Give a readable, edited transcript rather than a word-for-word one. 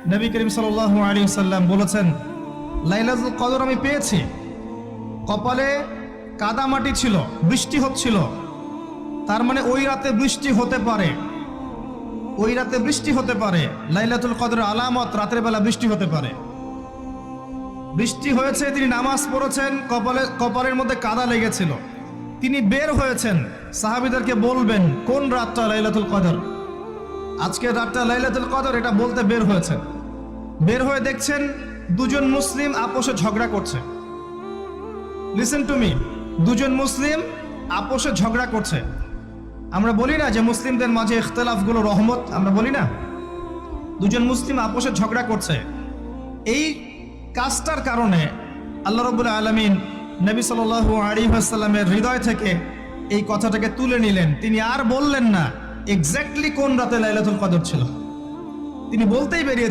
নবী করিম সাল্লাল্লাহু আলাইহি ওয়াসাল্লাম বলেছেন, লাইলাতুল কদর আমি পেয়েছি, কপালে কাদামাটি ছিল, বৃষ্টি হচ্ছিল, তার মানে ওই রাতে বৃষ্টি হতে পারে, ওই রাতে বৃষ্টি হতে পারে। লাইলাতুল কদরের আলামত রাতের বেলা বৃষ্টি হতে পারে। বৃষ্টি হয়েছে, তিনি নামাজ পড়েছেন, কপালের মধ্যে কাদা লেগেছিল, তিনি বের হয়েছেন, সাহাবীদেরকে বলবেন কোন রাতটা লাইলাতুল কদর, আজকের রাতটা লাইলাতুল কদর, এটা বলতে বের হয়েছেন। বের হয়ে দেখছেন দুজন মুসলিম আপোষে ঝগড়া করছে। লিসেন টু মি, দুজন মুসলিম আপোষে ঝগড়া করছে। আমরা বলি না যে মুসলিমদের মাঝে ইখতিলাফগুলো রহমত, আমরা বলি না? দুজন মুসলিম আপোষে ঝগড়া করছে, এই কাজটার কারণে আল্লাহ রাব্বুল আলামিন নবী সাল্লাল্লাহু আলাইহি ওয়াসাল্লামের হৃদয় থেকে এই কথাটাকে তুলে নিলেন। তিনি আর বললেন না এক্স্যাক্টলি কোন রাতে লাইলাতুল কদর ছিল, তিনি বলতেই বেরিয়েছেন